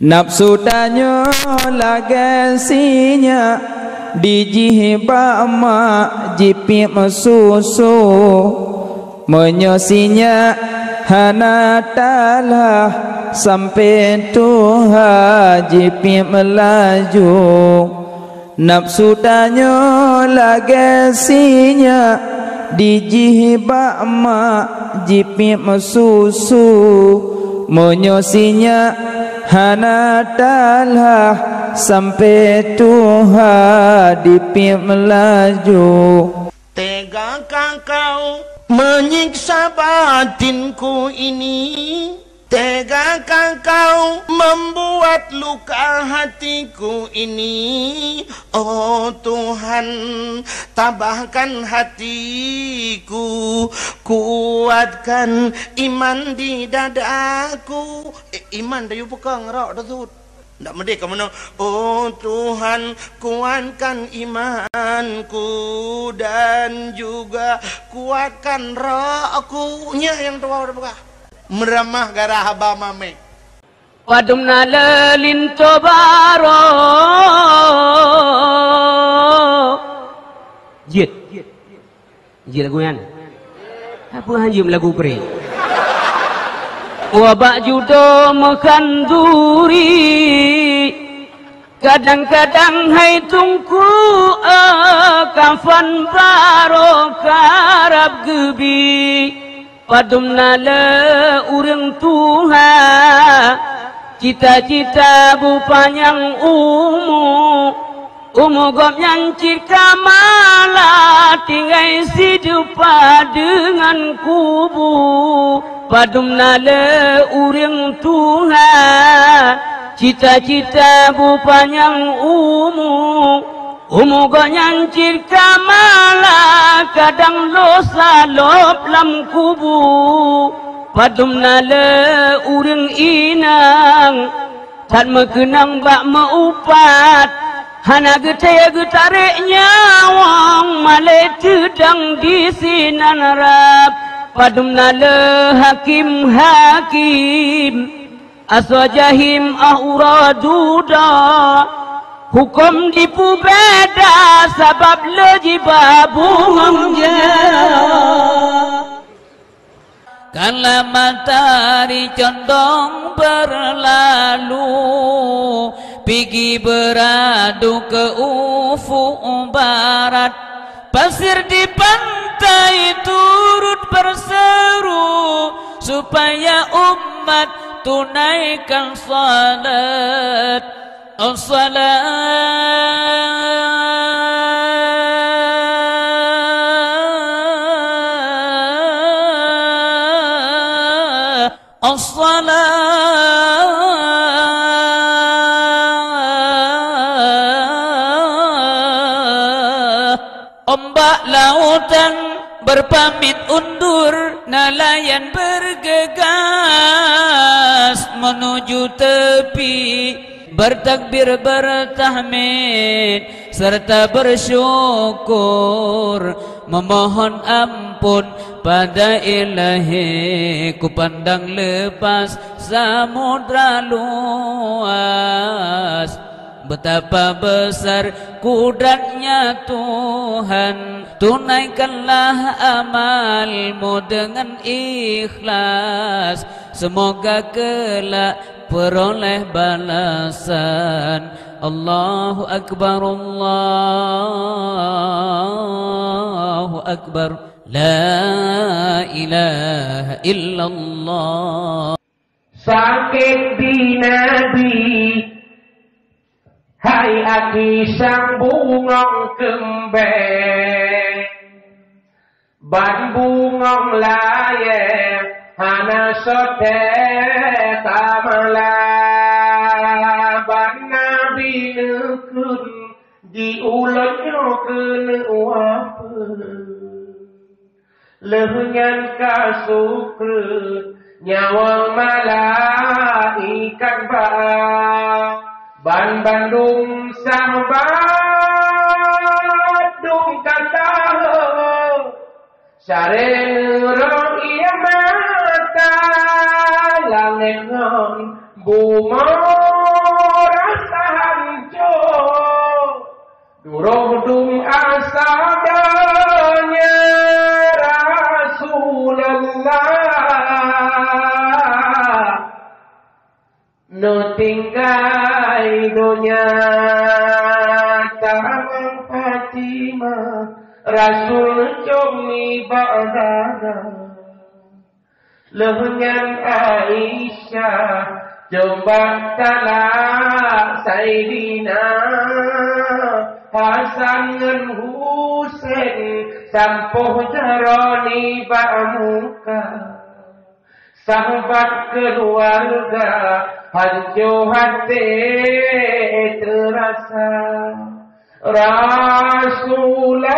Nafsu danyo lagasinya dijihba mak jipi mesusu menyosinya hanatalah sampai Tuhan jipi melaju. Nafsu danyo lagasinya dijihba mak jipi mesusu menyosinya hanatalah sampai Tuhan dipi melaju. Tegakah kau menyiksa batinku ini? Tegakah kau membuat luka hatiku ini? Oh Tuhan, tabahkan hatiku, kuatkan iman di dadaku. Iman dayu bukan ngerak dah tu. Ndak merdeka mana? Oh Tuhan, kuatkan imanku dan juga kuatkan rohku. Nya yang tua udah buka. Meramah garah haba mame. Wadumna lalin tobaro. Jit lagu yang apa hajim lagu kering. Wabak judo makan duri. Kadang-kadang hai tungku kafan baro karab gebi. Padumna le urang Tuhan, cita-cita bu panjang umu gom yang cika malah tinggal hidupa dengan kubu. Padumna le urang Tuhan, cita-cita bu panjang umu gonyang cirka malah kadang losa lop lam kubu. Padumna le urang inang tan mekenang bak meupat hana getare nyawang male tedang di sinan rap. Padumna le hakim aswajahim ahuraduda hukum dipu beda sebab lejibabuhum jauh. Kala matahari condong berlalu, pergi beradu ke ufuk barat. Pasir di pantai turut berseru supaya umat tunaikan salat. Ombak lautan berpamit undur, nelayan bergegas menuju tepi, bertakbir bertahmid serta bersyukur memohon ampun pada Ilahi. Ku pandang lepas samudra luas, betapa besar kudratnya Tuhan. Tunaikanlah amalmu dengan ikhlas, semoga kelak peroleh balasan. Allahu Akbar, Allahu Akbar, la ilaha illallah. Sakit di Nabi, hai aki sang bungong kembang, ban bungong laye hana sote tamala. Ban Nabi nekun diulangnya kena wapa, lehengan kasukre nyawang malaikat ba. Ban Bandung sahabat dung kata saren rong iya mata langit non bumong Durudum asadanya Rasulullah no tinggai dunia tamang Fatimah Rasul jomi badana lengan Aisyah jomba talak Sayyidina Hasan dan Husain sampuh jaroni ba'muka sahabat keluarga hancur hati terasa Rasulullah